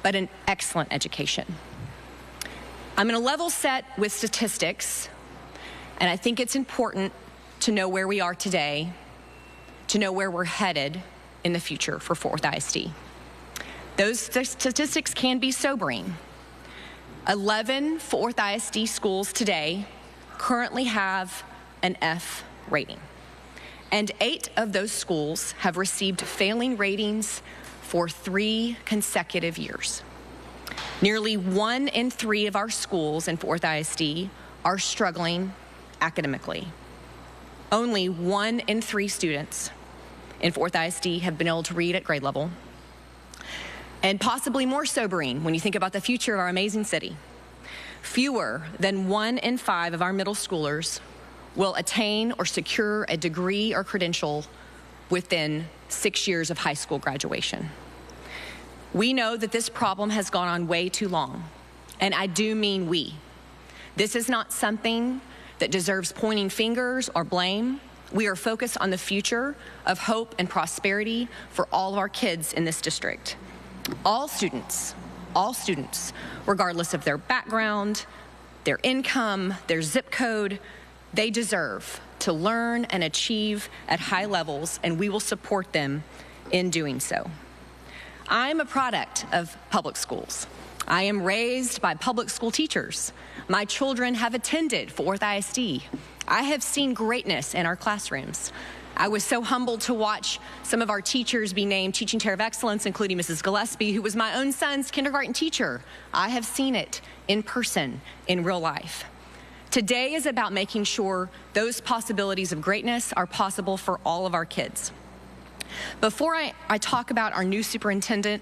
but an excellent education. I'm going to level set with statistics, and I think it's important to know where we are today, to know where we're headed in the future for Fort Worth ISD. Those statistics can be sobering. 11 Fort Worth ISD schools today currently have an F rating, and 8 of those schools have received failing ratings for 3 consecutive years. Nearly 1 in 3 of our schools in Fort Worth ISD are struggling academically. Only 1 in 3 students in Fort Worth ISD have been able to read at grade level. And possibly more sobering when you think about the future of our amazing city. Fewer than 1 in 5 of our middle schoolers will attain or secure a degree or credential within 6 years of high school graduation. We know that this problem has gone on way too long, and I do mean we. This is not something that deserves pointing fingers or blame. We are focused on the future of hope and prosperity for all of our kids in this district. All students, regardless of their background, their income, their zip code, they deserve to learn and achieve at high levels, and we will support them in doing so. I'm a product of public schools. I am raised by public school teachers. My children have attended Fort Worth ISD. I have seen greatness in our classrooms. I was so humbled to watch some of our teachers be named Teaching Chair of Excellence, including Mrs. Gillespie, who was my own son's kindergarten teacher. I have seen it in person, in real life. Today is about making sure those possibilities of greatness are possible for all of our kids. Before I talk about our new superintendent,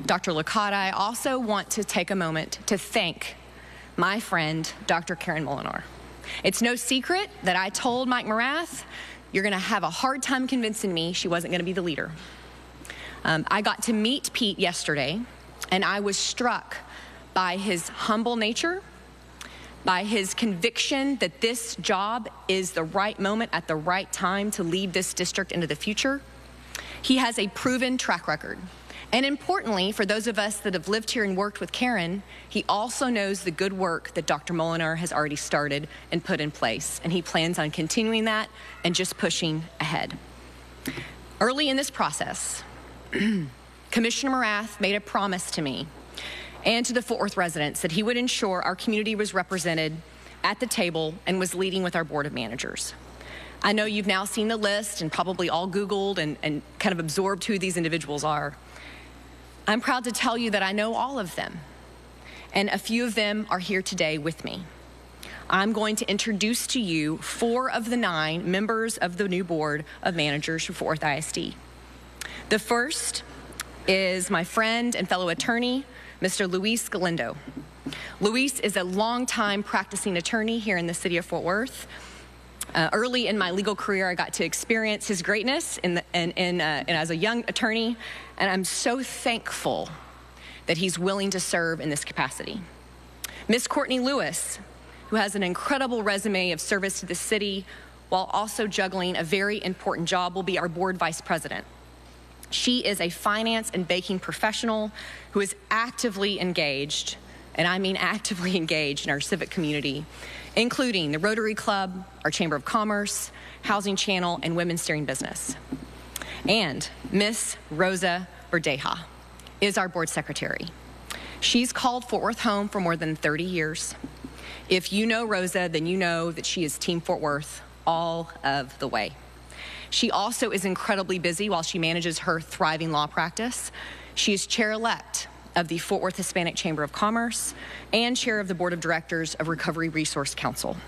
Dr. Licata, I also want to take a moment to thank my friend, Dr. Karen Molinar. It's no secret that I told Mike Morath, you're going to have a hard time convincing me she wasn't going to be the leader. I got to meet Pete yesterday, and I was struck by his humble nature, by his conviction that this job is the right moment at the right time to lead this district into the future. He has a proven track record. And importantly, for those of us that have lived here and worked with Karen, he also knows the good work that Dr. Molinar has already started and put in place. And he plans on continuing that and just pushing ahead. Early in this process, Commissioner Morath made a promise to me and to the Fort Worth residents that he would ensure our community was represented at the table and was leading with our Board of Managers. I know you've now seen the list and probably all Googled and kind of absorbed who these individuals are. I'm proud to tell you that I know all of them, and a few of them are here today with me. I'm going to introduce to you 4 of the 9 members of the new Board of Managers for Fort Worth ISD. The first is my friend and fellow attorney, Mr. Luis Galindo. Luis is a longtime practicing attorney here in the city of Fort Worth. Early in my legal career, I got to experience his greatness and as a young attorney, and I'm so thankful that he's willing to serve in this capacity. Miss Courtney Lewis, who has an incredible resume of service to the city while also juggling a very important job, will be our board vice president. She is a finance and banking professional who is actively engaged, and I mean actively engaged, in our civic community, including the Rotary Club, our Chamber of Commerce, Housing Channel, and Women's Steering Business. And Miss Rosa Verdeja is our board secretary. She's called Fort Worth home for more than 30 years. If you know Rosa, then you know that she is Team Fort Worth all of the way. She also is incredibly busy while she manages her thriving law practice. She is chair-elect of the Fort Worth Hispanic Chamber of Commerce and chair of the Board of Directors of Recovery Resource Council.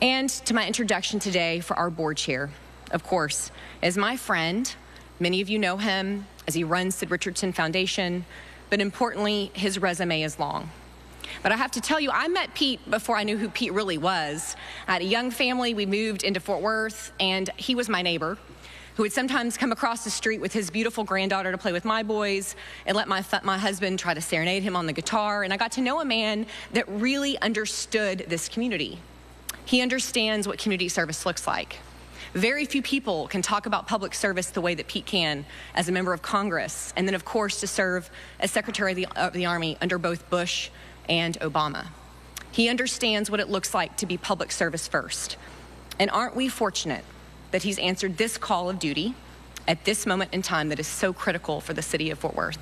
And to my introduction today for our board chair, of course, is my friend. Many of you know him as he runs Sid Richardson Foundation, but importantly, his resume is long. But I have to tell you, I met Pete before I knew who Pete really was. I had a young family. We moved into Fort Worth, and he was my neighbor who would sometimes come across the street with his beautiful granddaughter to play with my boys and let my husband try to serenade him on the guitar. And I got to know a man that really understood this community. He understands what community service looks like. Very few people can talk about public service the way that Pete can as a member of Congress, and then, of course, to serve as Secretary of the Army under both Bush and Obama. He understands what it looks like to be public service first. And aren't we fortunate that he's answered this call of duty at this moment in time that is so critical for the city of Fort Worth?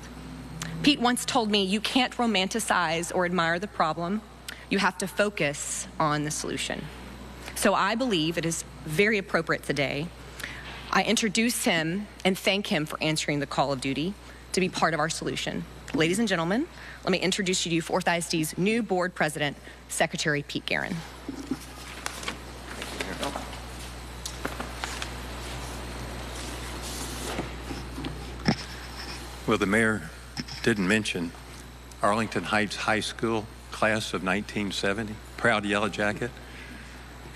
Pete once told me, you can't romanticize or admire the problem. You have to focus on the solution. So I believe it is very appropriate today I introduce him and thank him for answering the call of duty to be part of our solution. Ladies and gentlemen, let me introduce you to Fort Worth ISD's new board president, Secretary Pete Guerin. Well, the mayor didn't mention Arlington Heights High School class of 1970, proud yellow jacket.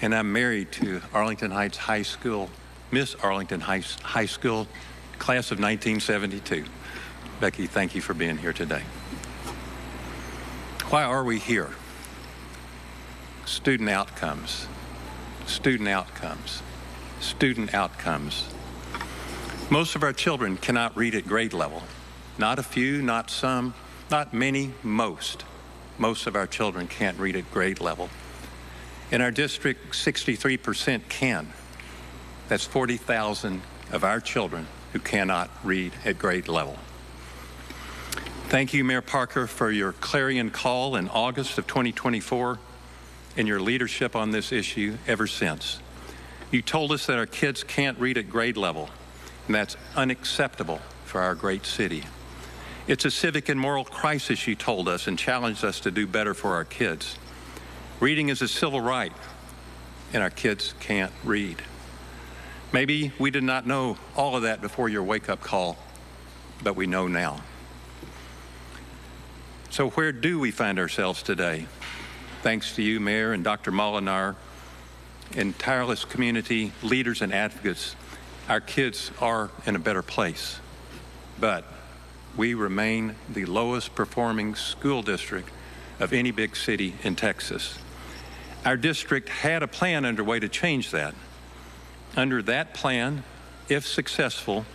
And I'm married to Arlington Heights High School, Miss Arlington Heights High School, class of 1972. Becky, thank you for being here today. Why are we here? Student outcomes, student outcomes, student outcomes. Most of our children cannot read at grade level. Not a few, not some, not many, most. Most of our children can't read at grade level. In our district, 63% can. That's 40,000 of our children who cannot read at grade level. Thank you, Mayor Parker, for your clarion call in August of 2024 and your leadership on this issue ever since. You told us that our kids can't read at grade level, and that's unacceptable for our great city. It's a civic and moral crisis, you told us, and challenged us to do better for our kids. Reading is a civil right, and our kids can't read. Maybe we did not know all of that before your wake-up call, but we know now. So where do we find ourselves today? Thanks to you, Mayor, and Dr. Molinar, and tireless community leaders and advocates, our kids are in a better place. But we remain the lowest performing school district of any big city in Texas. Our district had a plan underway to change that. Under that plan, if successful,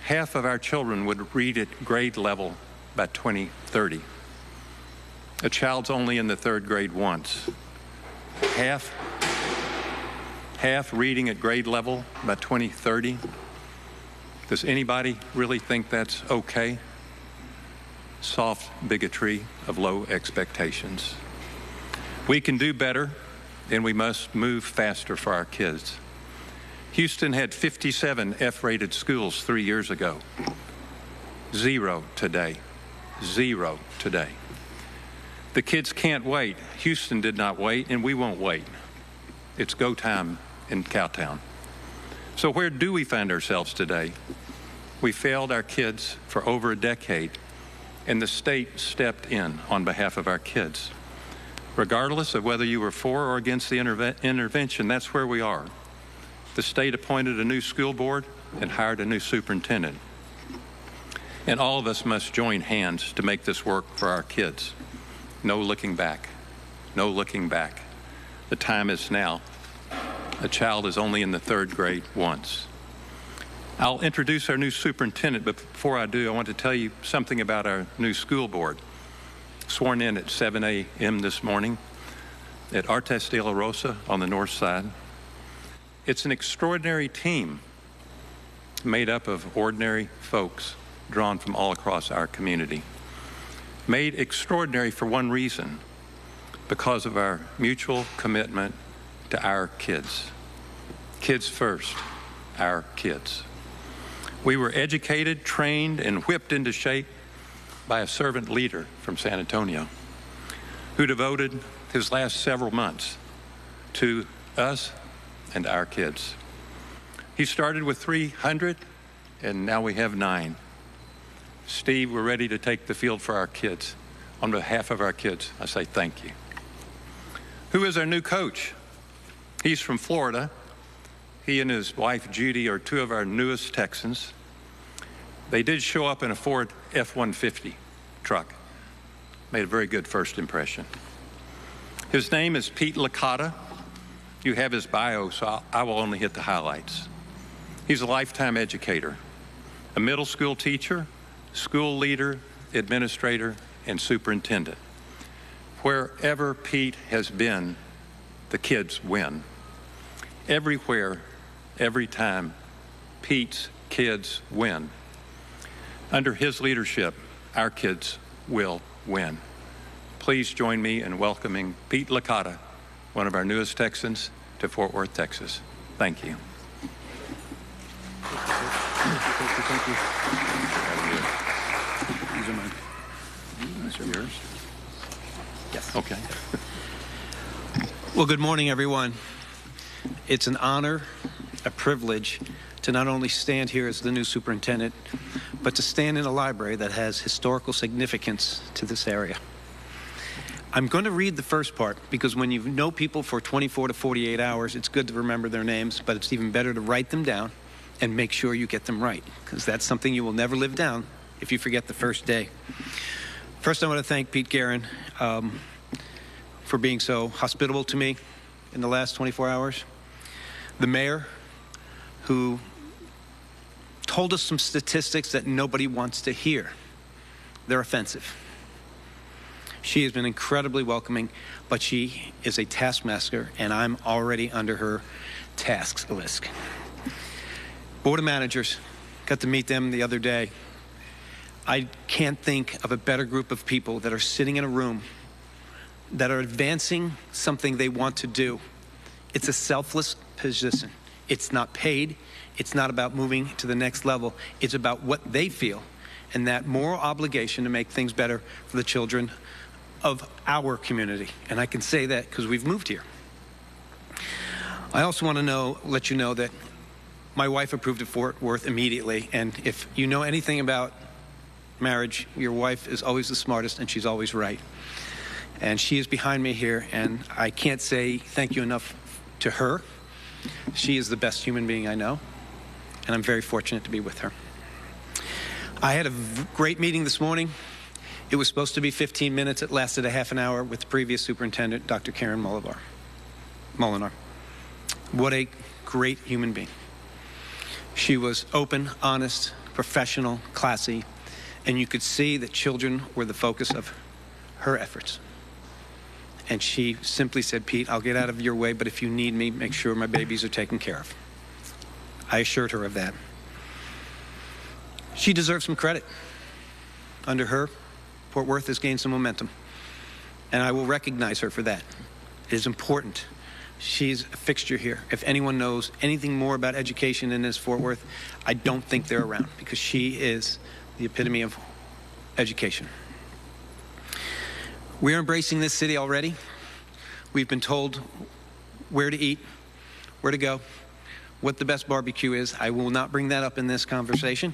half of our children would read at grade level by 2030. A child's only in the third grade once. Half reading at grade level by 2030. Does anybody really think that's okay? Soft bigotry of low expectations. We can do better, and we must move faster for our kids. Houston had 57 F-rated schools 3 years ago. 0 today. 0 today. The kids can't wait. Houston did not wait, and we won't wait. It's go time in Cowtown. So where do we find ourselves today? We failed our kids for over a decade, and the state stepped in on behalf of our kids. Regardless of whether you were for or against the intervention, that's where we are. The state appointed a new school board and hired a new superintendent. And all of us must join hands to make this work for our kids. No looking back. No looking back. The time is now. A child is only in the third grade once. I'll introduce our new superintendent, but before I do, I want to tell you something about our new school board. Sworn in at 7 a.m. this morning at Artes de la Rosa on the north side. It's an extraordinary team made up of ordinary folks drawn from all across our community. Made extraordinary for one reason, because of our mutual commitment to our kids. Kids first, our kids. We were educated, trained, and whipped into shape by a servant leader from San Antonio who devoted his last several months to us and our kids. He started with 300, and now we have 9. Steve, we're ready to take the field for our kids. On behalf of our kids, I say thank you. Who is our new coach? He's from Florida. He and his wife, Judy, are 2 of our newest Texans. They did show up in a Ford F-150 truck. Made a very good first impression. His name is Pete Licata. You have his bio, so I will only hit the highlights. He's a lifetime educator, a middle school teacher, school leader, administrator, and superintendent. Wherever Pete has been, the kids win. Everywhere, every time, Pete's kids win. Under his leadership, our kids will win. Please join me in welcoming Pete Licata, one of our newest Texans, to Fort Worth, Texas. Thank you. Thank you. These are mine. These are yours? Yes. Okay. Well, good morning, everyone. It's an honor, a privilege to not only stand here as the new superintendent, but to stand in a library that has historical significance to this area. I'm going to read the first part because when you know people for 24 to 48 hours, it's good to remember their names, but it's even better to write them down and make sure you get them right, because that's something you will never live down if you forget the first day. First, I want to thank Pete Guerin for being so hospitable to me in the last 24 hours. The mayor, who told us some statistics that nobody wants to hear. They're offensive. She has been incredibly welcoming, but she is a taskmaster, and I'm already under her tasks list. Board of Managers, got to meet them the other day. I can't think of a better group of people that are sitting in a room that are advancing something they want to do. It's a selfless position. It's not paid. It's not about moving to the next level. It's about what they feel and that moral obligation to make things better for the children of our community. And I can say that because we've moved here. I also want to let you know that my wife approved of Fort Worth immediately. And if you know anything about marriage, your wife is always the smartest and she's always right. And she is behind me here, and I can't say thank you enough to her. She is the best human being I know, and I'm very fortunate to be with her. I had a great meeting this morning. It was supposed to be 15 minutes. It lasted a half an hour with the previous superintendent, Dr. Karen Molinar. What a great human being. She was open, honest, professional, classy, and you could see that children were the focus of her efforts. And she simply said, Pete, I'll get out of your way, but if you need me, make sure my babies are taken care of. I assured her of that. She deserves some credit. Under her, Fort Worth has gained some momentum, and I will recognize her for that. It is important. She's a fixture here. If anyone knows anything more about education in this Fort Worth, I don't think they're around, because she is the epitome of education. We're embracing this city already. We've been told where to eat, where to go, what the best barbecue is. I will not bring that up in this conversation.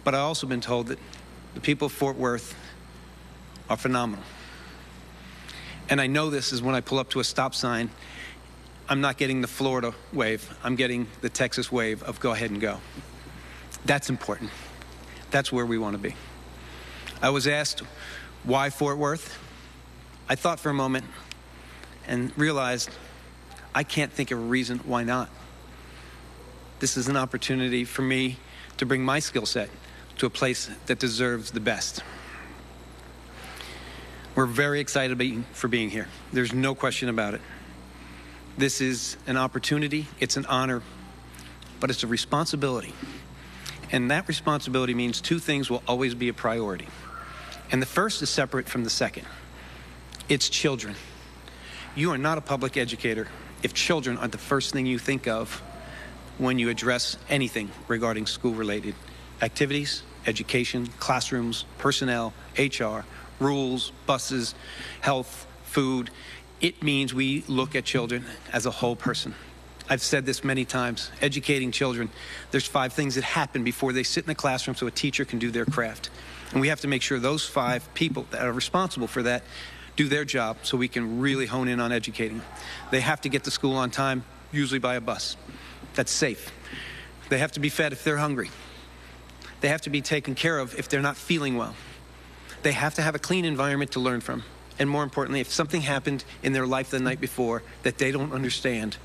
But I've also been told that the people of Fort Worth are phenomenal. And I know this is when I pull up to a stop sign, I'm not getting the Florida wave. I'm getting the Texas wave of go ahead and go. That's important. That's where we want to be. I was asked, why Fort Worth? I thought for a moment and realized I can't think of a reason why not. This is an opportunity for me to bring my skill set to a place that deserves the best. We're very excited for being here. There's no question about it. This is an opportunity, it's an honor, but it's a responsibility. And that responsibility means two things will always be a priority. And the first is separate from the second. It's children. You are not a public educator if children are the first thing you think of when you address anything regarding school-related activities, education, classrooms, personnel, HR, rules, buses, health, food. It means we look at children as a whole person. I've said this many times, educating children, there's 5 things that happen before they sit in the classroom so a teacher can do their craft. And we have to make sure those 5 people that are responsible for that do their job so we can really hone in on educating them. They have to get to school on time, usually by a bus. That's safe. They have to be fed if they're hungry. They have to be taken care of if they're not feeling well. They have to have a clean environment to learn from. And more importantly, if something happened in their life the night before that they don't understand,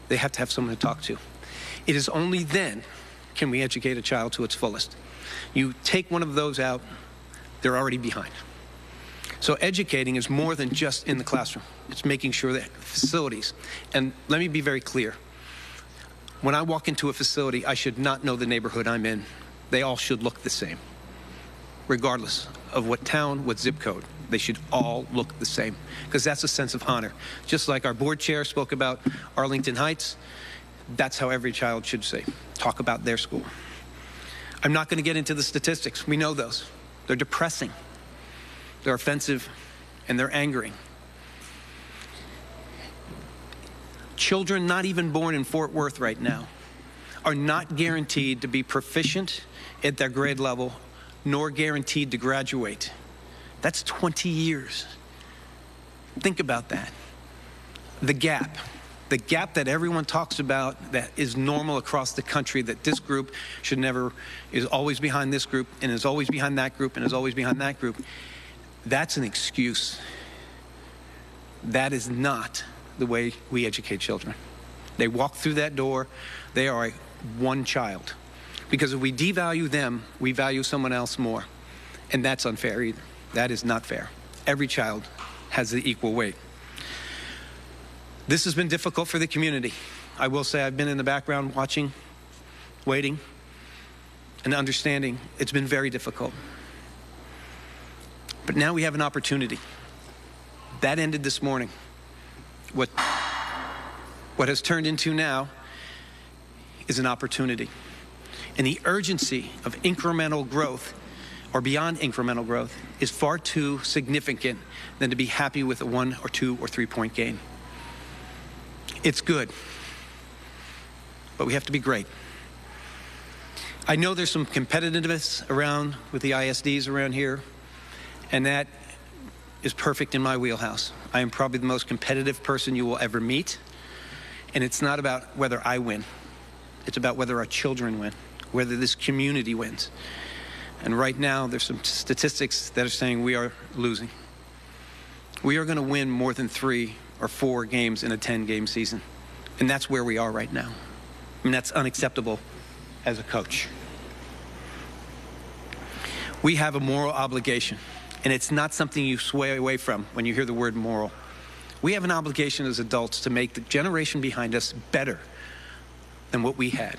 they have to have someone to talk to. It is only then can we educate a child to its fullest. You take one of those out, they're already behind. So educating is more than just in the classroom. It's making sure that facilities, and let me be very clear. When I walk into a facility, I should not know the neighborhood I'm in. They all should look the same, regardless of what town, what zip code. They should all look the same, because that's a sense of honor. Just like our board chair spoke about Arlington Heights, that's how every child should say, talk about their school. I'm not going to get into the statistics. We know those. They're depressing. They're offensive, and they're angering. Children not even born in Fort Worth right now are not guaranteed to be proficient at their grade level, nor guaranteed to graduate. That's 20 years. Think about that. The gap that everyone talks about that is normal across the country, that this group should never, is always behind this group, and is always behind that group, and is always behind that group. That's an excuse. That is not the way we educate children. They walk through that door, they are one child. Because if we devalue them, we value someone else more. And that's unfair either. That is not fair. Every child has the equal weight. This has been difficult for the community. I will say I've been in the background watching, waiting, and understanding. It's been very difficult. But now we have an opportunity. That ended this morning. What has turned into now is an opportunity. And the urgency of incremental growth, or beyond incremental growth, is far too significant than to be happy with a 1 or 2 or 3 point gain. It's good, but we have to be great. I know there's some competitiveness around with the ISDs around here, and that is perfect in my wheelhouse. I am probably the most competitive person you will ever meet, and it's not about whether I win. It's about whether our children win, whether this community wins. And right now, there's some statistics that are saying we are losing. We are going to win more than 3 or 4 games in a 10-game season, and that's where we are right now. I mean, that's unacceptable as a coach. We have a moral obligation, and it's not something you sway away from when you hear the word moral. We have an obligation as adults to make the generation behind us better than what we had.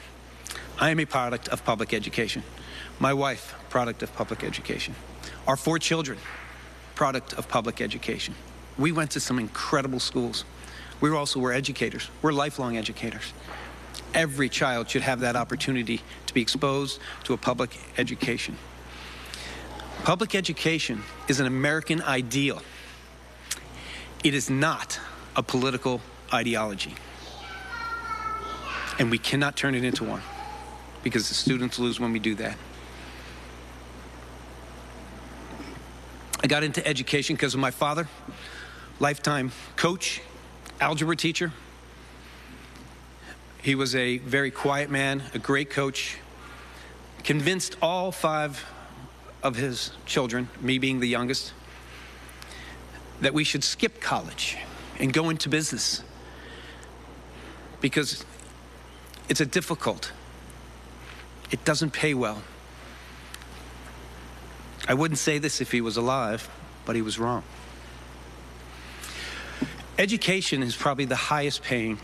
I am a product of public education. My wife, product of public education. Our 4 children, product of public education. We went to some incredible schools. We also were educators. We're lifelong educators. Every child should have that opportunity to be exposed to a public education. Public education is an American ideal. It is not a political ideology. And we cannot turn it into one, because the students lose when we do that. I got into education because of my father, lifetime coach, algebra teacher. He was a very quiet man, a great coach, convinced all 5 of his children, me being the youngest, that we should skip college and go into business, because it's difficult. It doesn't pay well. I wouldn't say this if he was alive, but he was wrong. Education is probably the highest paying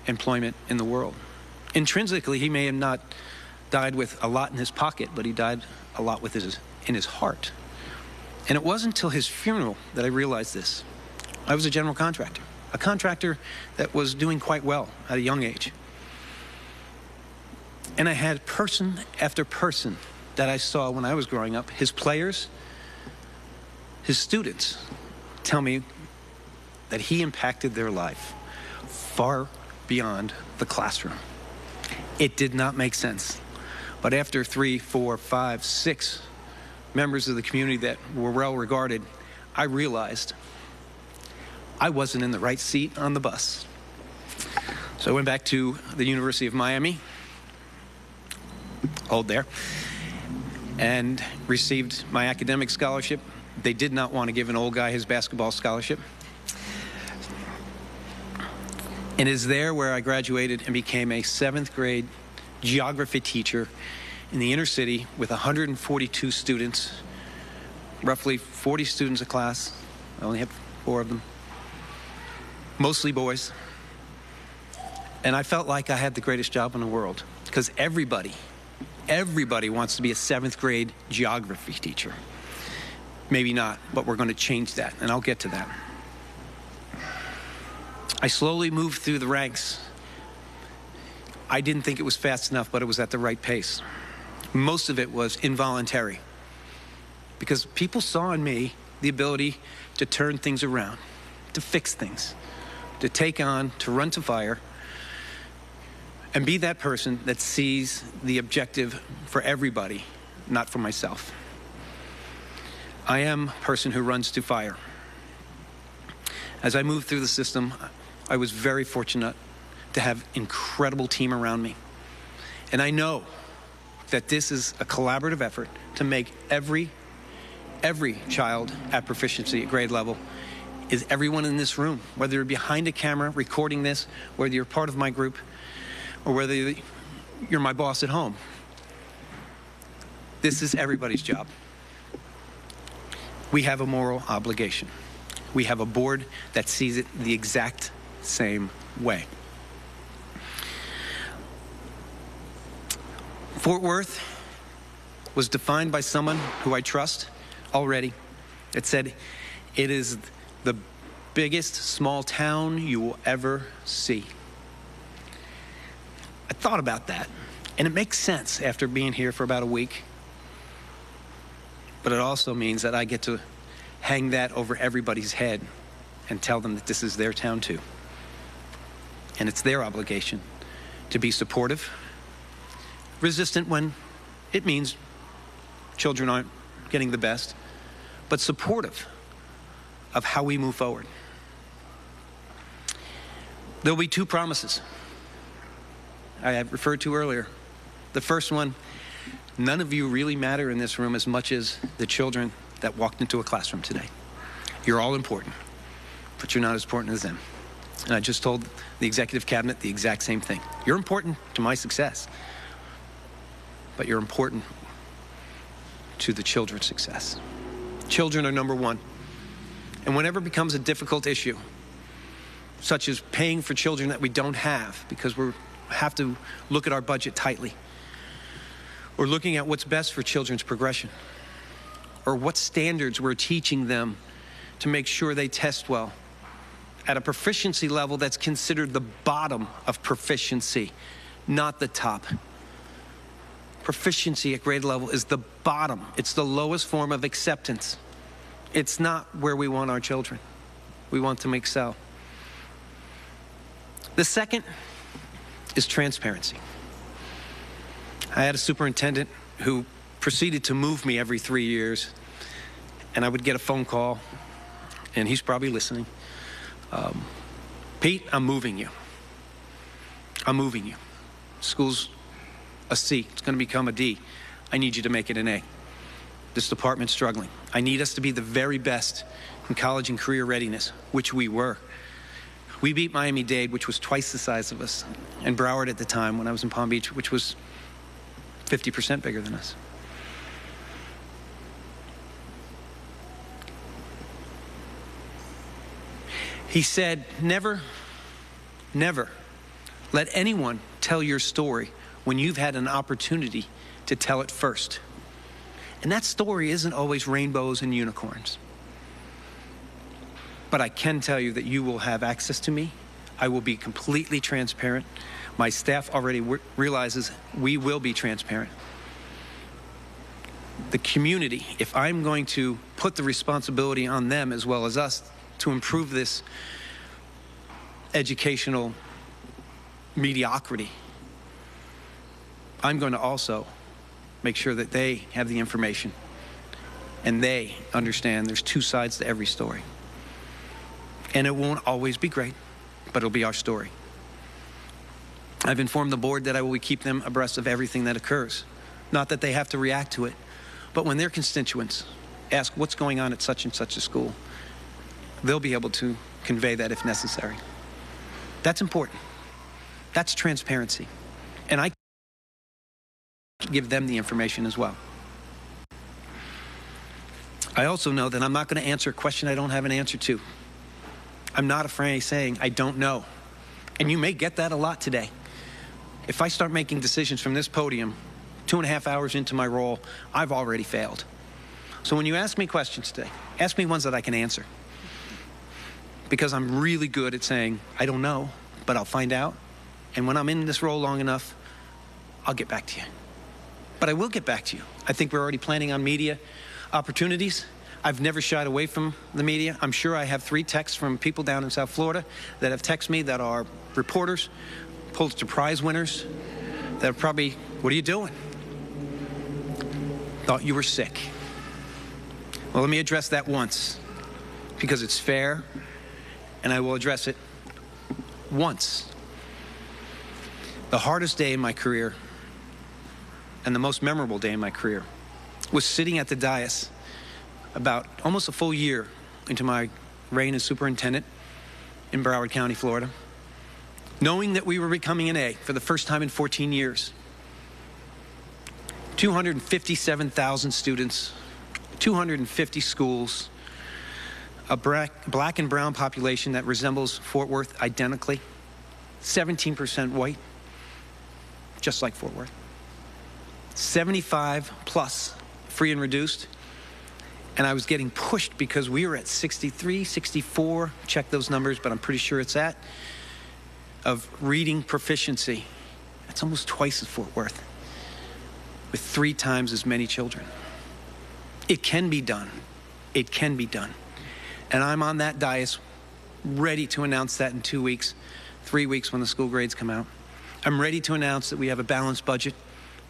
employment in the world. Intrinsically, he may have not died with a lot in his pocket, but he died a lot with in his heart. And it wasn't until his funeral that I realized this. I was a general contractor, a contractor that was doing quite well at a young age. And I had person after person that I saw when I was growing up, his players, his students, tell me that he impacted their life far beyond the classroom. It did not make sense. But after 3, 4, 5, 6 members of the community that were well regarded, I realized I wasn't in the right seat on the bus. So I went back to the University of Miami, hold there, and received my academic scholarship, They did not want to give an old guy his basketball scholarship. And it is there where I graduated and became a 7th grade geography teacher in the inner city with 142 students, roughly 40 students a class. I only had 4 of them, mostly boys. And I felt like I had the greatest job in the world because everybody wants to be a 7th grade geography teacher. Maybe not, but we're going to change that, and I'll get to that. I slowly moved through the ranks. I didn't think it was fast enough, but it was at the right pace. Most of it was involuntary because people saw in me the ability to turn things around, to fix things, to take on, to run to fire, and be that person that sees the objective for everybody, not for myself. I am a person who runs to fire. As I moved through the system, I was very fortunate to have an incredible team around me. And I know that this is a collaborative effort to make every child at proficiency at grade level is everyone in this room, whether you're behind a camera recording this, whether you're part of my group, or whether you're my boss at home. This is everybody's job. We have a moral obligation. We have a board that sees it the exact same way. Fort Worth was defined by someone who I trust already. It said, it is the biggest small town you will ever see. I thought about that, and it makes sense after being here for about a week. But it also means that I get to hang that over everybody's head and tell them that this is their town too. And it's their obligation to be supportive, resistant when it means children aren't getting the best, but supportive of how we move forward. There'll be 2 promises I have referred to earlier. The first one, none of you really matter in this room as much as the children that walked into a classroom today. You're all important, but you're not as important as them. And I just told the executive cabinet the exact same thing. You're important to my success, but you're important to the children's success. Children are number 1. And whenever it becomes a difficult issue, such as paying for children that we don't have because we have to look at our budget tightly, or looking at what's best for children's progression, or what standards we're teaching them to make sure they test well at a proficiency level that's considered the bottom of proficiency, not the top. Proficiency at grade level is the bottom. It's the lowest form of acceptance. It's not where we want our children. We want them to excel. The second is transparency. I had a superintendent who proceeded to move me every 3 years, and I would get a phone call, and he's probably listening. Pete, I'm moving you. I'm moving you. School's a C. It's going to become a D. I need you to make it an A. This department's struggling. I need us to be the very best in college and career readiness, which we were. We beat Miami-Dade, which was twice the size of us, and Broward at the time when I was in Palm Beach, which was 50% bigger than us. He said, never let anyone tell your story when you've had an opportunity to tell it first. And that story isn't always rainbows and unicorns. But I can tell you that you will have access to me. I will be completely transparent. My staff already realizes we will be transparent. The community, if I'm going to put the responsibility on them as well as us to improve this educational mediocrity, I'm going to also make sure that they have the information and they understand there's 2 sides to every story. And it won't always be great, but it'll be our story. I've informed the board that I will keep them abreast of everything that occurs. Not that they have to react to it, but when their constituents ask what's going on at such and such a school. They'll be able to convey that if necessary. That's important. That's transparency. And I give them the information as well. I also know that I'm not going to answer a question I don't have an answer to. I'm not afraid of saying I don't know. And you may get that a lot today. If I start making decisions from this podium 2.5 hours into my role, I've already failed. So when you ask me questions today, ask me ones that I can answer. Because I'm really good at saying, I don't know, but I'll find out. And when I'm in this role long enough, I'll get back to you. But I will get back to you. I think we're already planning on media opportunities. I've never shied away from the media. I'm sure I have 3 texts from people down in South Florida that have texted me that are reporters, Pulitzer Prize winners, that are probably, what are you doing? Thought you were sick. Well, let me address that once, because it's fair, and I will address it once. The hardest day in my career, and the most memorable day in my career, was sitting at the dais about almost a full year into my reign as superintendent in Broward County, Florida, knowing that we were becoming an A for the first time in 14 years. 257,000 students, 250 schools, a black and brown population that resembles Fort Worth identically, 17% white, just like Fort Worth, 75 plus free and reduced, and I was getting pushed because we were at 63, 64, check those numbers, but I'm pretty sure it's at, of reading proficiency. That's almost twice as Fort Worth, with 3 times as many children. It can be done. It can be done. And I'm on that dais ready to announce that in 2 weeks, 3 weeks when the school grades come out. I'm ready to announce that we have a balanced budget.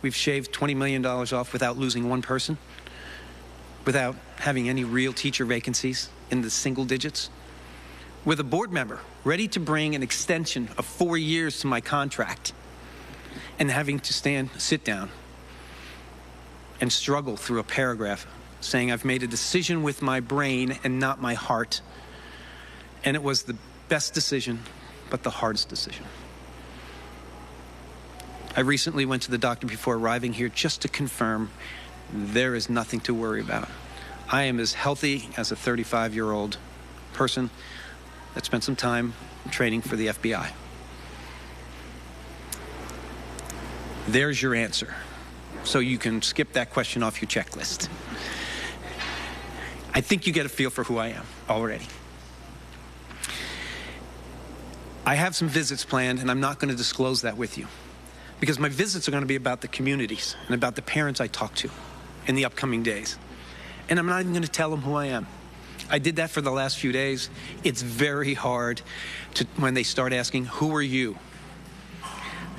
We've shaved $20 million off without losing 1 person, without having any real teacher vacancies in the single digits, with a board member ready to bring an extension of 4 years to my contract, and having to sit down and struggle through a paragraph saying I've made a decision with my brain and not my heart. And it was the best decision, but the hardest decision. I recently went to the doctor before arriving here just to confirm there is nothing to worry about. I am as healthy as a 35-year-old person that spent some time training for the FBI. There's your answer. So you can skip that question off your checklist. I think you get a feel for who I am already. I have some visits planned, and I'm not going to disclose that with you, because my visits are going to be about the communities and about the parents I talk to in the upcoming days. And I'm not even going to tell them who I am. I did that for the last few days. It's very hard when they start asking, who are you?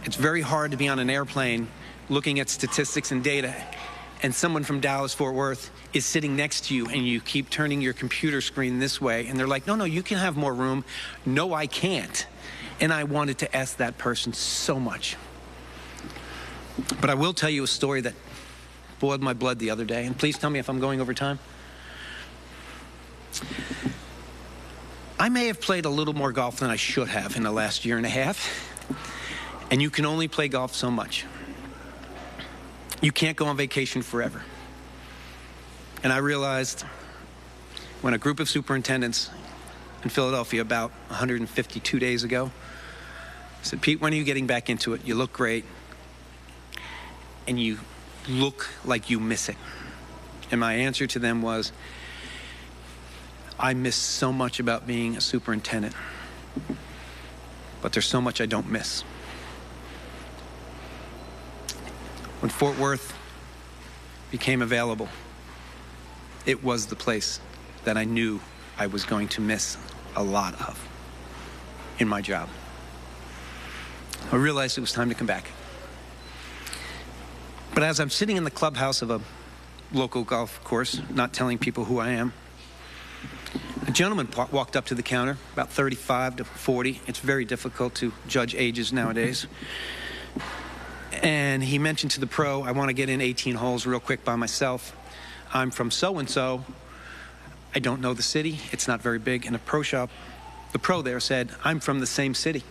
It's very hard to be on an airplane looking at statistics and data, and someone from Dallas, Fort Worth is sitting next to you, and you keep turning your computer screen this way, and they're like, no, you can have more room. No, I can't. And I wanted to ask that person so much. But I will tell you a story that boiled my blood the other day, and please tell me if I'm going over time. I may have played a little more golf than I should have in the last year and a half, and you can only play golf so much. You can't go on vacation forever. And I realized when a group of superintendents in Philadelphia about 152 days ago said, Pete, when are you getting back into it? You look great, and you look like you miss it. And my answer to them was, I miss so much about being a superintendent, but there's so much I don't miss. When Fort Worth became available, it was the place that I knew I was going to miss a lot of in my job. I realized it was time to come back. But as I'm sitting in the clubhouse of a local golf course, not telling people who I am, a gentleman walked up to the counter, about 35 to 40. It's very difficult to judge ages nowadays. And he mentioned to the pro, I want to get in 18 holes real quick by myself. I'm from so-and-so. I don't know the city. It's not very big. In a pro shop, the pro there said, I'm from the same city.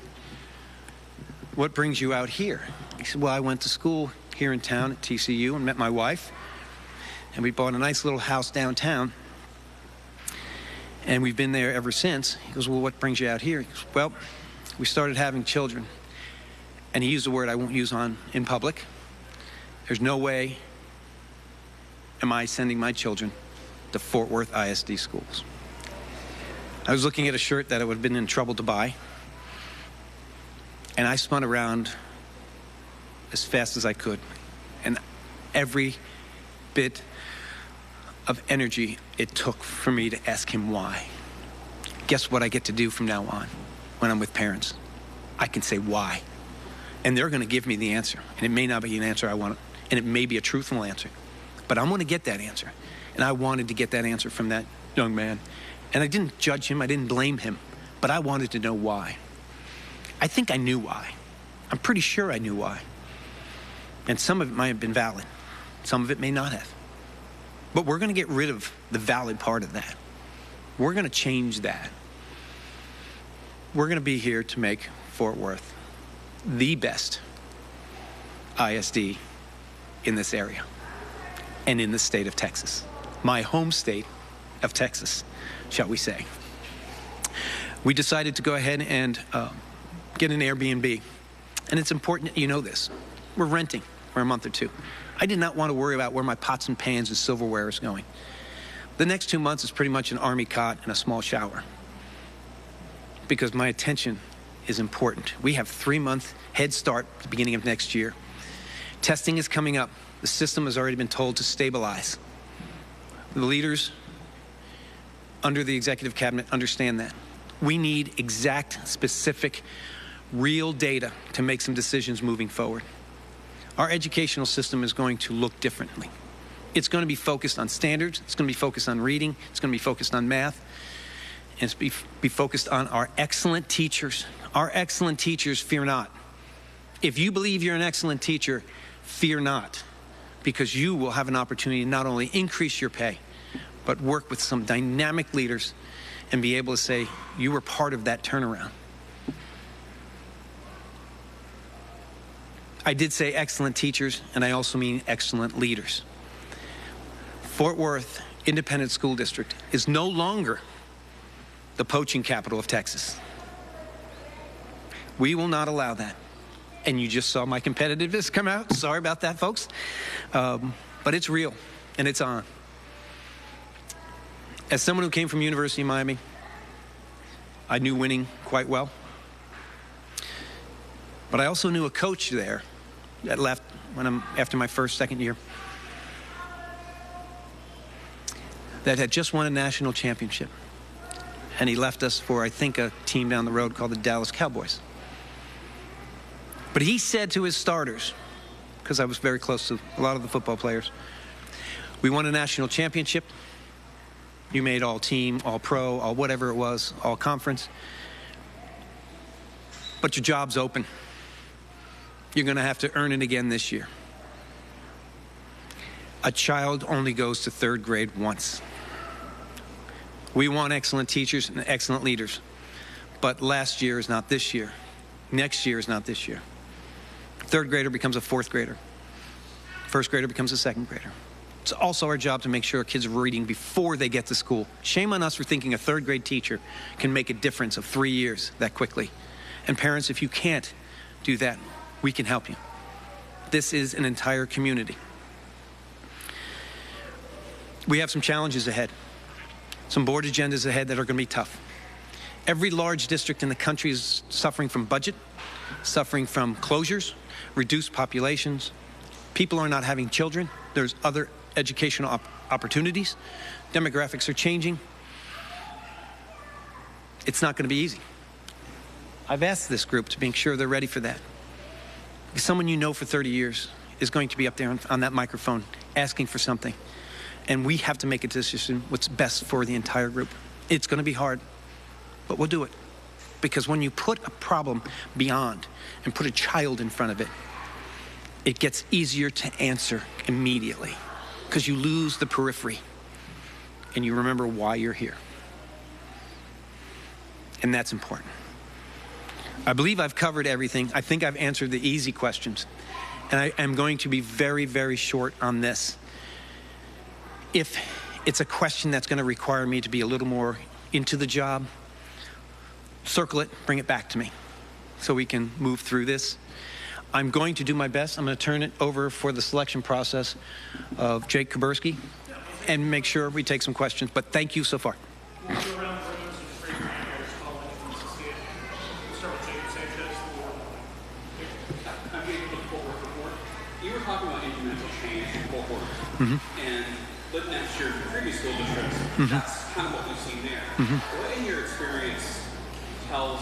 What brings you out here? He said, well, I went to school here in town at TCU and met my wife. And we bought a nice little house downtown. And we've been there ever since. He goes, well, what brings you out here? He goes, well, we started having children. And he used a word I won't use in public. There's no way am I sending my children to Fort Worth ISD schools. I was looking at a shirt that I would have been in trouble to buy. And I spun around as fast as I could. And every bit of energy it took for me to ask him why. Guess what I get to do from now on when I'm with parents? I can say why. And they're going to give me the answer. And it may not be an answer I want, and it may be a truthful answer. But I'm going to get that answer. And I wanted to get that answer from that young man. And I didn't judge him. I didn't blame him. But I wanted to know why. I think I knew why. I'm pretty sure I knew why. And some of it might have been valid. Some of it may not have. But we're going to get rid of the valid part of that. We're going to change that. We're going to be here to make Fort Worth the best ISD in this area and in the state of Texas. My home state of Texas, shall we say. We decided to go ahead and get an Airbnb. And it's important that you know this. We're renting for a month or two. I did not want to worry about where my pots and pans and silverware is going. The next 2 months is pretty much an army cot and a small shower. Because my attention is important. We have 3-month head start at the beginning of next year. Testing is coming up. The system has already been told to stabilize. The leaders under the executive cabinet understand that. We need exact, specific, real data to make some decisions moving forward. Our educational system is going to look differently. It's going to be focused on standards. It's going to be focused on reading. It's going to be focused on math. And it's be focused on our excellent teachers. Our excellent teachers, fear not. If you believe you're an excellent teacher, fear not, because you will have an opportunity to not only increase your pay, but work with some dynamic leaders and be able to say you were part of that turnaround. I did say excellent teachers, and I also mean excellent leaders. Fort Worth Independent School District is no longer the poaching capital of Texas. We will not allow that. And you just saw my competitiveness come out. Sorry about that, folks. But it's real, and it's on. As someone who came from University of Miami, I knew winning quite well. But I also knew a coach there that left after my second year, that had just won a national championship. And he left us for, I think, a team down the road called the Dallas Cowboys. But he said to his starters, because I was very close to a lot of the football players, we won a national championship. You made all team, all pro, all whatever it was, all conference. But your job's open. You're going to have to earn it again this year. A child only goes to 3rd grade once. We want excellent teachers and excellent leaders. But last year is not this year. Next year is not this year. 3rd grader becomes a 4th grader. 1st grader becomes a 2nd grader. It's also our job to make sure our kids are reading before they get to school. Shame on us for thinking a 3rd grade teacher can make a difference of 3 years that quickly. And parents, if you can't do that, we can help you. This is an entire community. We have some challenges ahead. Some board agendas ahead that are going to be tough. Every large district in the country is suffering from budget, suffering from closures, reduced populations. People are not having children. There's other educational opportunities. Demographics are changing. It's not going to be easy. I've asked this group to make sure they're ready for that. Because someone you know for 30 years is going to be up there on that microphone asking for something. And we have to make a decision what's best for the entire group. It's going to be hard, but we'll do it. Because when you put a problem beyond and put a child in front of it, it gets easier to answer immediately. because you lose the periphery and you remember why you're here. And that's important. I believe I've covered everything. I think I've answered the easy questions. And I am going to be very, very short on this. If it's a question that's going to require me to be a little more into the job, circle it, bring it back to me so we can move through this. I'm going to do my best. I'm going to turn it over for the selection process of Jake Kuberski and make sure we take some questions. But thank you so far. You were talking about incremental change in Fort Worth, and looking at your previous school districts, that's kind of what we've seen there. What in your experience tells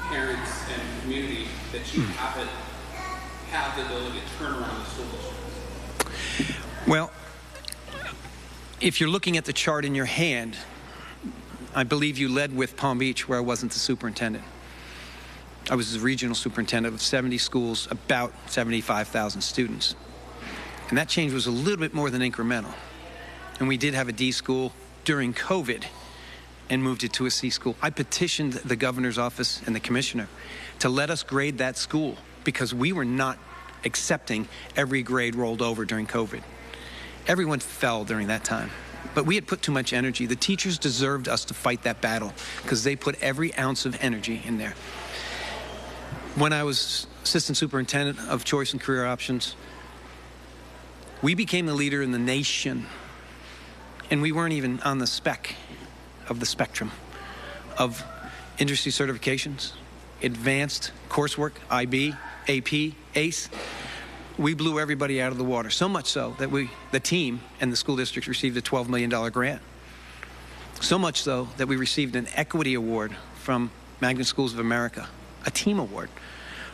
parents and community that you have the ability to turn around the school district? Well, if you're looking at the chart in your hand, I believe you led with Palm Beach, where I wasn't the superintendent. I was the regional superintendent of 70 schools, about 75,000 students. And that change was a little bit more than incremental. And we did have a D school during COVID and moved it to a C school. I petitioned the governor's office and the commissioner to let us grade that school because we were not accepting every grade rolled over during COVID. Everyone fell during that time. But we had put too much energy. The teachers deserved us to fight that battle because they put every ounce of energy in there. When I was assistant superintendent of choice and career options, we became the leader in the nation, and we weren't even on the spec of the spectrum of industry certifications, advanced coursework, IB, AP, ACE. We blew everybody out of the water, so much so that the team and the school district received a $12 million grant. So much so that we received an equity award from Magnet Schools of America, a team award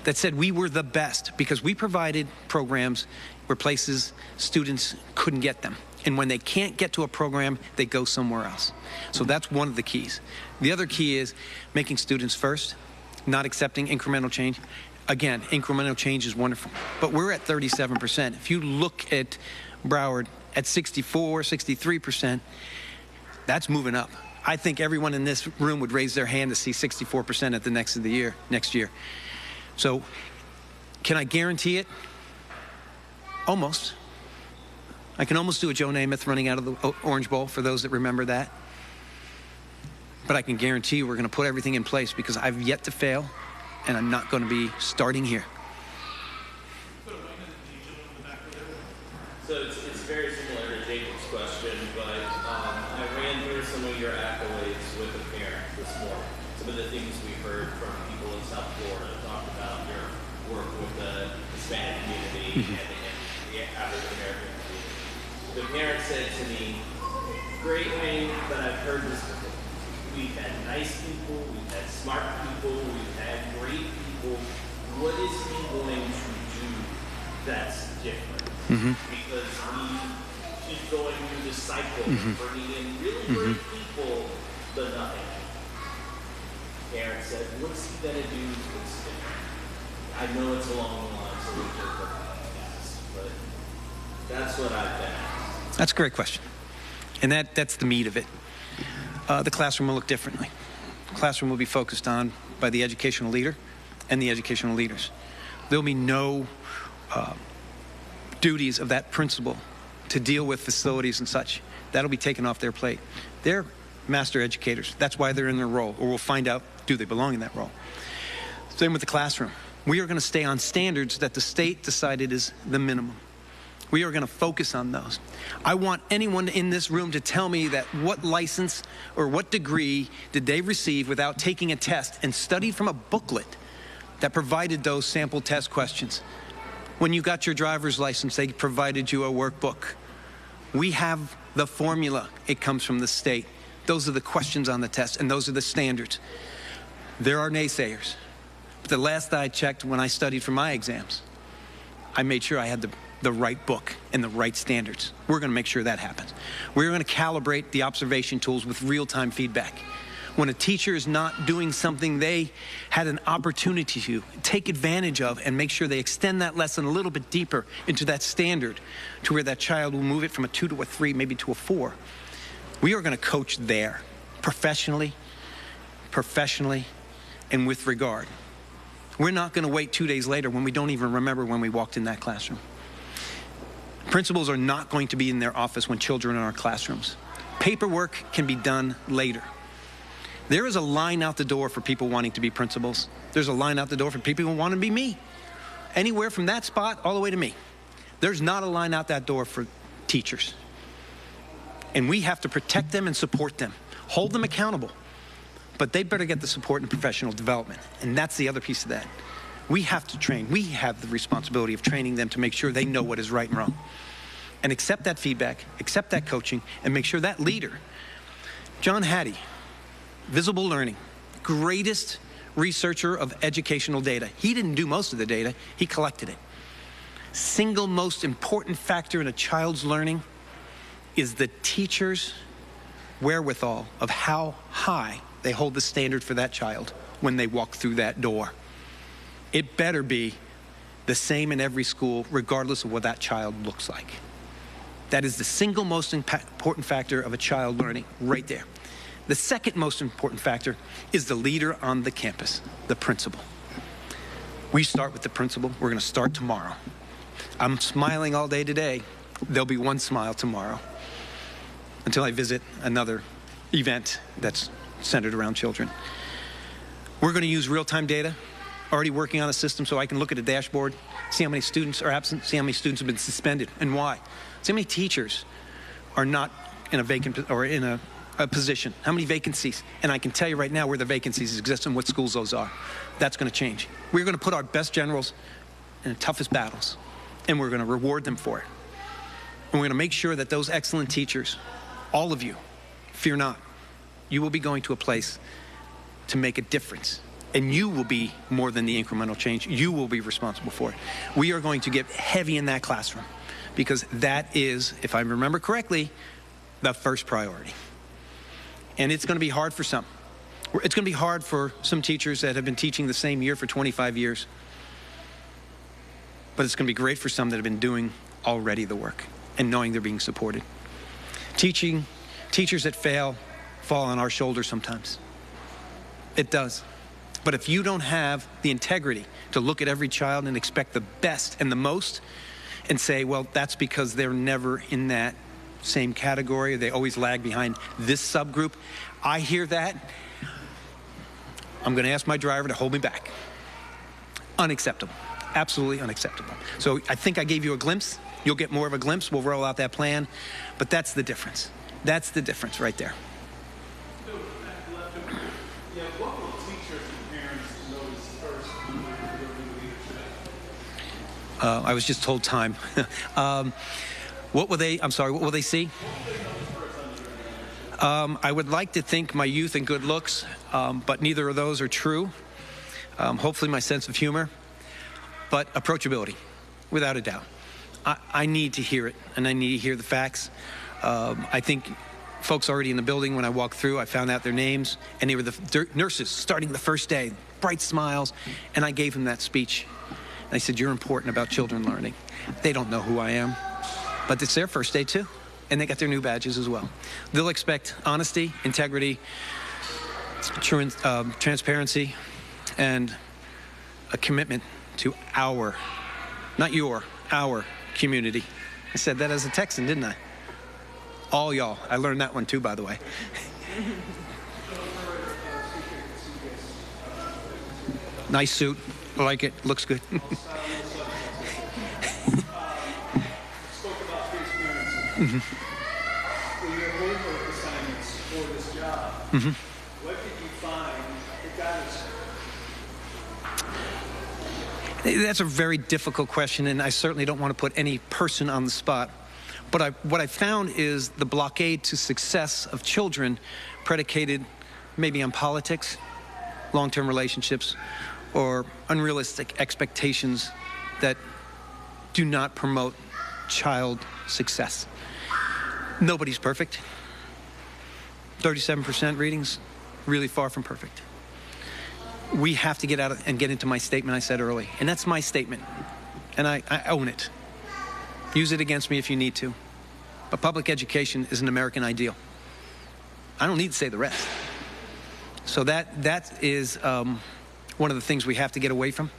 that said we were the best because we provided programs where places students couldn't get them. And when they can't get to a program, they go somewhere else. So that's one of the keys. The other key is making students first, not accepting incremental change. Again, incremental change is wonderful, but we're at 37%. If you look at Broward at 64, 63%, that's moving up. I think everyone in this room would raise their hand to see 64% at the next year. So can I guarantee it? Almost. I can almost do a Joe Namath running out of the Orange Bowl for those that remember that. But I can guarantee you we're going to put everything in place because I've yet to fail and I'm not going to be starting here. So it's very similar to Jacob's question, but I ran through some of your accolades with a parent this morning. Some of the things we heard from people in South Florida talked about your work with the Hispanic community and the African American community. The parent said to me, "Great, Wayne, but I've heard this before. We've had nice people, we've had smart people, we've had great people. What is he going to do that's different?" Because we keep going through this cycle, bringing in really great people, but nothing. Aaron said, "What's he going to do that's different?" I know it's along the lines of what you're podcast, but that's what I've been asked. That's a great question. And that's the meat of it. The classroom will look differently. The classroom will be focused on by the educational leader and the educational leaders. There'll be no duties of that principal to deal with facilities and such. That'll be taken off their plate. They're master educators. That's why they're in their role, or we'll find out, do they belong in that role? Same with the classroom. We are going to stay on standards that the state decided is the minimum. We are going to focus on those. I want anyone in this room to tell me that what license or what degree did they receive without taking a test and studied from a booklet that provided those sample test questions. When you got your driver's license, they provided you a workbook. We have the formula. It comes from the state. Those are the questions on the test, and those are the standards. There are naysayers. But the last I checked, when I studied for my exams, I made sure I had the right book and the right standards. We're going to make sure that happens. We're going to calibrate the observation tools with real-time feedback. When a teacher is not doing something they had an opportunity to take advantage of and make sure they extend that lesson a little bit deeper into that standard to where that child will move it from a 2 to a 3, maybe to a 4. We are going to coach there professionally, and with regard. We're not going to wait 2 days later when we don't even remember when we walked in that classroom. Principals are not going to be in their office when children are in our classrooms. Paperwork can be done later. There is a line out the door for people wanting to be principals. There's a line out the door for people who want to be me. Anywhere from that spot all the way to me. There's not a line out that door for teachers. And we have to protect them and support them. Hold them accountable. But they better get the support and professional development. And that's the other piece of that. We have to train. We have the responsibility of training them to make sure they know what is right and wrong. And accept that feedback, accept that coaching, and make sure that leader, John Hattie, Visible Learning, greatest researcher of educational data. He didn't do most of the data, he collected it. Single most important factor in a child's learning is the teacher's wherewithal of how high they hold the standard for that child when they walk through that door. It better be the same in every school, regardless of what that child looks like. That is the single most important factor of a child learning, right there. The second most important factor is the leader on the campus, the principal. We start with the principal. We're going to start tomorrow. I'm smiling all day today. There'll be one smile tomorrow until I visit another event that's centered around children. We're going to use real-time data, already working on a system so I can look at a dashboard, see how many students are absent, see how many students have been suspended and why. See how many teachers are not in a vacant or in a position, how many vacancies, and I can tell you right now where the vacancies exist and what schools those are. That's going to change. We're going to put our best generals in the toughest battles, and we're going to reward them for it. And we're going to make sure that those excellent teachers, all of you, fear not, you will be going to a place to make a difference, and you will be more than the incremental change. You will be responsible for it. We are going to get heavy in that classroom because that is, if I remember correctly, the first priority. And it's going to be hard for some. It's going to be hard for some teachers that have been teaching the same year for 25 years. But it's going to be great for some that have been doing already the work and knowing they're being supported. Teachers that fail fall on our shoulders sometimes. It does. But if you don't have the integrity to look at every child and expect the best and the most and say, well, that's because they're never in that same category, they always lag behind this subgroup. I hear that. I'm going to ask my driver to hold me back. Unacceptable. Absolutely unacceptable. So I think I gave you a glimpse. You'll get more of a glimpse. We'll roll out that plan. But that's the difference. That's the difference right there. What will teachers and parents notice first when they're doing leadership? I was just told time. What will they see? I would like to think my youth and good looks, but neither of those are true. Hopefully my sense of humor, but approachability, without a doubt. I need to hear it, and I need to hear the facts. I think folks already in the building, when I walked through, I found out their names, and they were the nurses starting the first day, bright smiles, and I gave them that speech. And I said, you're important about children learning. They don't know who I am, but it's their first day too, and they got their new badges as well. They'll expect honesty, integrity, transparency, and a commitment to our, not your, our community. I said that as a Texan, didn't I? All y'all. I learned that one too, by the way. Nice suit. I like it. Looks good. Spoke about transparency. When your homework assignments for this job, what did you find that got us? That's a very difficult question, and I certainly don't want to put any person on the spot. But what I found is the blockade to success of children predicated maybe on politics, long-term relationships, or unrealistic expectations that do not promote child success. Nobody's perfect. 37% readings, really far from perfect. We have to get out and get into my statement I said early, and that's my statement, and I own it. Use it against me if you need to, but public education is an American ideal. I don't need to say the rest. So that is one of the things we have to get away from.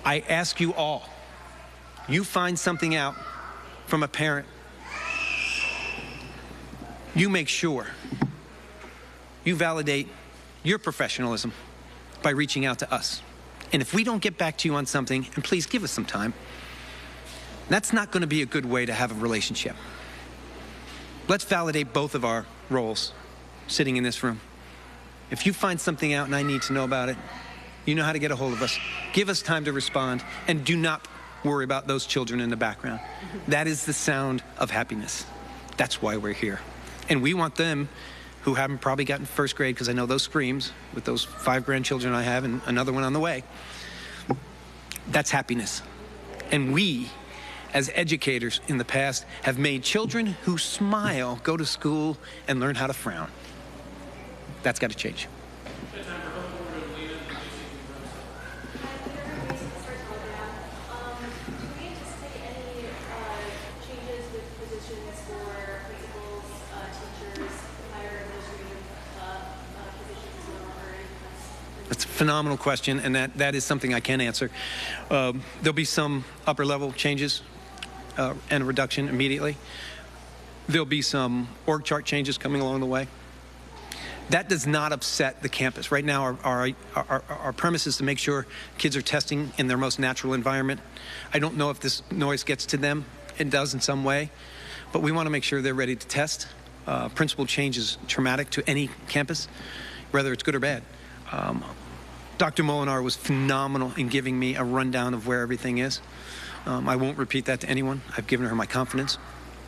I ask you all, you find something out from a parent, you make sure you validate your professionalism by reaching out to us. And if we don't get back to you on something, and please give us some time, that's not going to be a good way to have a relationship. Let's validate both of our roles sitting in this room. If you find something out and I need to know about it, you know how to get a hold of us. Give us time to respond, and do not worry about those children in the background. That is the sound of happiness. That's why we're here. And we want them who haven't probably gotten first grade, because I know those screams with those 5 grandchildren I have and another one on the way. That's happiness. And we, as educators in the past, have made children who smile go to school and learn how to frown. That's got to change. That's a phenomenal question, and that is something I can answer. There'll be some upper-level changes and a reduction immediately. There'll be some org chart changes coming along the way. That does not upset the campus. Right now, our premise is to make sure kids are testing in their most natural environment. I don't know if this noise gets to them. It does in some way, but we want to make sure they're ready to test. Principal change is traumatic to any campus, whether it's good or bad. Dr. Molinar was phenomenal in giving me a rundown of where everything is. I won't repeat that to anyone. I've given her my confidence.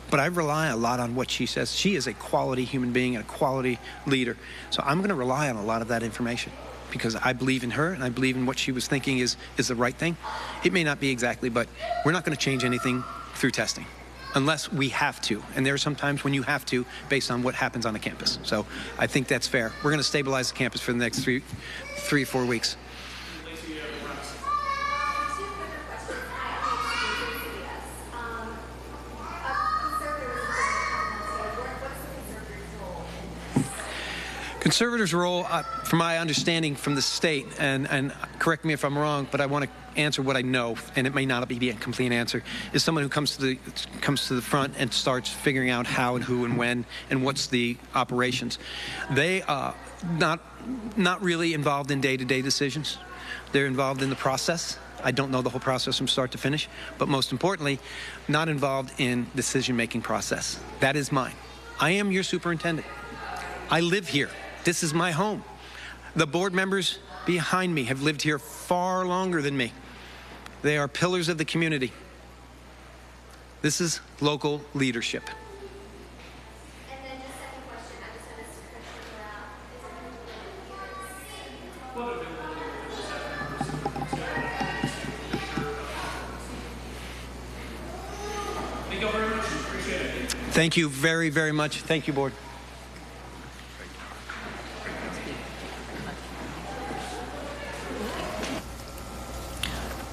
But I rely a lot on what she says. She is a quality human being and a quality leader. So I'm going to rely on a lot of that information because I believe in her and I believe in what she was thinking is the right thing. It may not be exactly, but we're not going to change anything through testing unless we have to. And there are some times when you have to based on what happens on the campus. So I think that's fair. We're going to stabilize the campus for the next three or 4 weeks. Conservators' role, from my understanding from the state, and correct me if I'm wrong, but I want to answer what I know, and it may not be a complete answer, is someone who comes to the front and starts figuring out how and who and when and what's the operations. They are not really involved in day-to-day decisions. They're involved in the process. I don't know the whole process from start to finish, but most importantly, not involved in decision-making process. That is mine. I am your superintendent. I live here. This is my home. The board members behind me have lived here far longer than me. They are pillars of the community. This is local leadership. And then the second question, I just had a Thank you all very much. Appreciate it. Thank you very, very much. Thank you, board.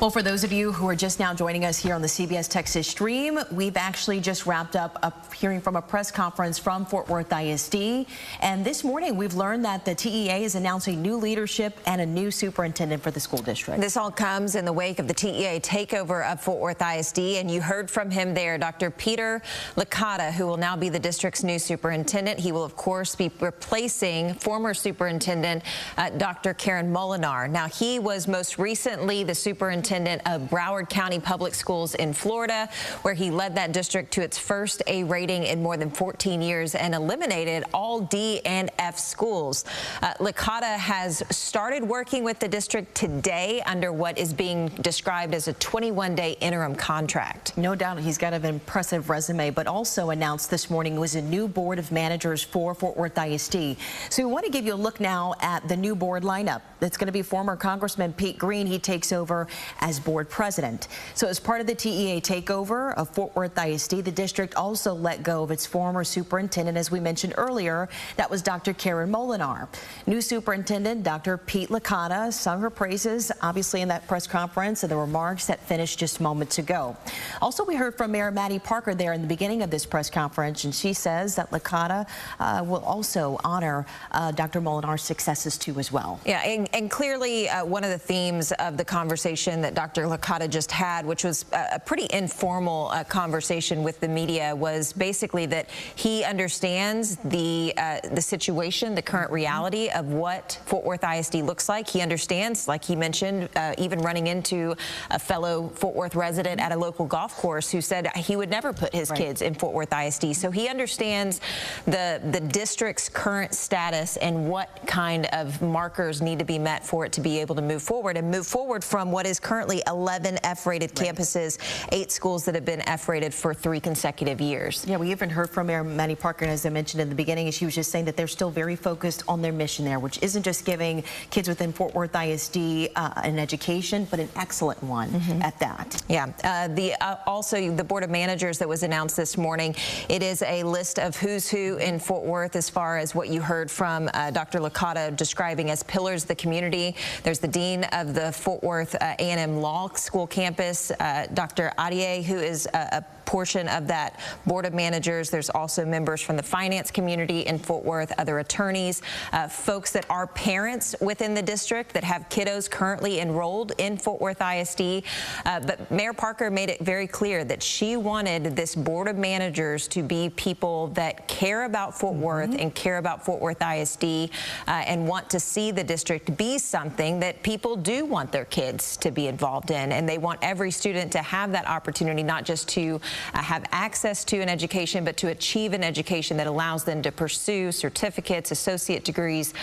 Well, for those of you who are just now joining us here on the CBS Texas stream, we've actually just wrapped up a hearing from a press conference from Fort Worth ISD. And this morning, we've learned that the TEA is announcing new leadership and a new superintendent for the school district. This all comes in the wake of the TEA takeover of Fort Worth ISD. And you heard from him there, Dr. Peter Licata, who will now be the district's new superintendent. He will, of course, be replacing former superintendent Dr. Karen Molinar. Now, he was most recently the superintendent of Broward County Public Schools in Florida, where he led that district to its first A rating in more than 14 years and eliminated all D and F schools. Licata has started working with the district today under what is being described as a 21-day interim contract. No doubt he's got an impressive resume, but also announced this morning was a new board of managers for Fort Worth ISD. So we want to give you a look now at the new board lineup. It's going to be former Congressman Pete Green. He takes over as board president. So as part of the TEA takeover of Fort Worth ISD, the district also let go of its former superintendent, as we mentioned earlier. That was Dr. Karen Molinar. New superintendent Dr. Pete Licata sung her praises, obviously, in that press conference and the remarks that finished just moments ago. Also, we heard from Mayor Maddie Parker there in the beginning of this press conference, and she says that Licata will also honor Dr. Molinar's successes too as well. Yeah, and clearly one of the themes of the conversation that Dr. Licata just had, which was a pretty informal conversation with the media, was basically that he understands the situation, the current reality of what Fort Worth ISD looks like. He understands, like he mentioned, even running into a fellow Fort Worth resident at a local golf course who said he would never put his kids in Fort Worth ISD. So he understands the district's current status and what kind of markers need to be met for it to be able to move forward from what is currently 11 F-rated campuses, 8 schools that have been F-rated for 3 consecutive years. Yeah, we even heard from Mayor Maddie Parker, and as I mentioned in the beginning, she was just saying that they're still very focused on their mission there, which isn't just giving kids within Fort Worth ISD an education, but an excellent one at that. Yeah, also the Board of Managers that was announced this morning, it is a list of who's who in Fort Worth as far as what you heard from Dr. Licata describing as pillars of the community. There's the Dean of the Fort Worth A&M Law School campus, Dr. Adier, who is a portion of that Board of Managers. There's also members from the finance community in Fort Worth, other attorneys, folks that are parents within the district that have kiddos currently enrolled in Fort Worth ISD. But Mayor Parker made it very clear that she wanted this Board of Managers to be people that care about Fort Worth and care about Fort Worth ISD and want to see the district be something that people do want their kids to be involved in. And they want every student to have that opportunity, not just to have access to an education, but to achieve an education that allows them to pursue certificates, associate degrees,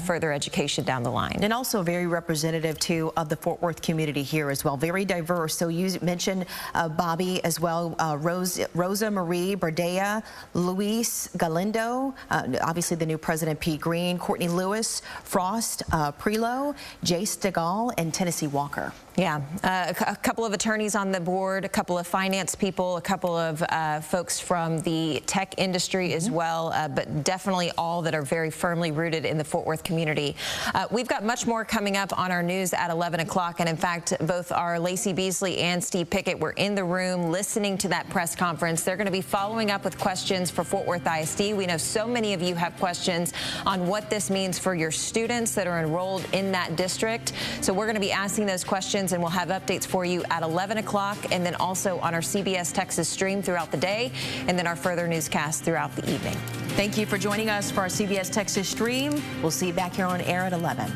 further education down the line. And also very representative, too, of the Fort Worth community here as well. Very diverse. So you mentioned Bobby as well, Rosa Marie Berdea, Luis Galindo, obviously the new president, Pete Green, Courtney Lewis, Frost Prelo, Jace DeGaulle, and Tennessee Walker. Yeah, a couple of attorneys on the board, a couple of finance people, a couple of folks from the tech industry as well, but definitely all that are very firmly rooted in the Fort Worth community. We've got much more coming up on our news at 11 o'clock, and in fact, both our Lacey Beasley and Steve Pickett were in the room listening to that press conference. They're going to be following up with questions for Fort Worth ISD. We know so many of you have questions on what this means for your students that are enrolled in that district. So we're going to be asking those questions, and we'll have updates for you at 11 o'clock and then also on our CBS Texas stream throughout the day and then our further newscast throughout the evening. Thank you for joining us for our CBS Texas stream. We'll see you back here on air at 11.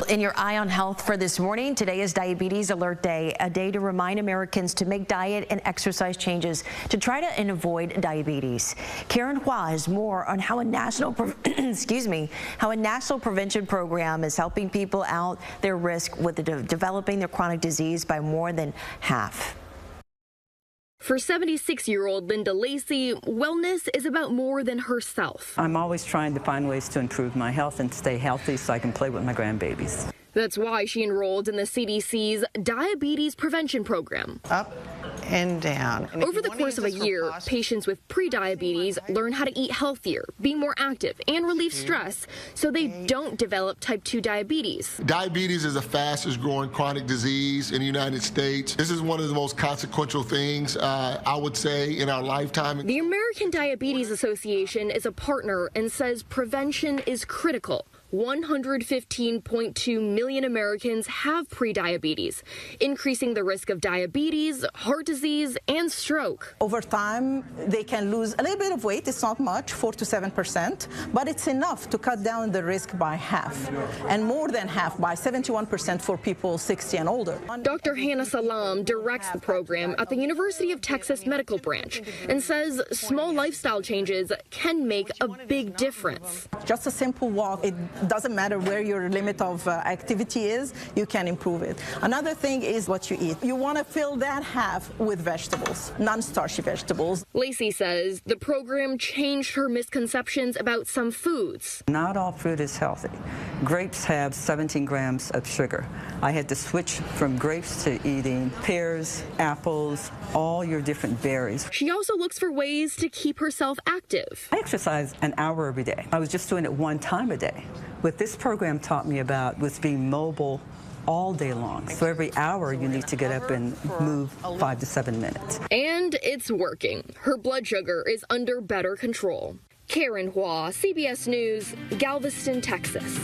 In your Eye on Health for this morning, today is Diabetes Alert Day, a day to remind Americans to make diet and exercise changes to try to avoid diabetes. Karen Hua has more on how a national prevention program is helping people out their risk with developing their chronic disease by more than half. For 76-year-old Linda Lacey, wellness is about more than herself. I'm always trying to find ways to improve my health and stay healthy so I can play with my grandbabies. That's why she enrolled in the CDC's Diabetes Prevention Program. Up and down. And over the course of a year, patients with prediabetes learn how to eat healthier, be more active, and relieve stress so they don't develop type 2 diabetes. Diabetes is the fastest growing chronic disease in the United States. This is one of the most consequential things, I would say, in our lifetime. The American Diabetes Association is a partner and says prevention is critical. 115.2 million Americans have prediabetes, increasing the risk of diabetes, heart disease, and stroke. Over time, they can lose a little bit of weight. It's not much, 4 to 7%, but it's enough to cut down the risk by half, and more than half, by 71% for people 60 and older. Dr. Hannah Salam directs the program at the University of Texas Medical Branch and says small lifestyle changes can make a big difference. Just a simple walk. It doesn't matter where your limit of activity is, you can improve it. Another thing is what you eat. You want to fill that half with vegetables, non-starchy vegetables. Lacey says the program changed her misconceptions about some foods. Not all fruit is healthy. Grapes have 17 grams of sugar. I had to switch from grapes to eating pears, apples, all your different berries. She also looks for ways to keep herself active. I exercise an hour every day. I was just doing it one time a day. What this program taught me about was being mobile all day long. So every hour you need to get up and move 5 to 7 minutes. And it's working. Her blood sugar is under better control. Karen Hua, CBS News, Galveston, Texas.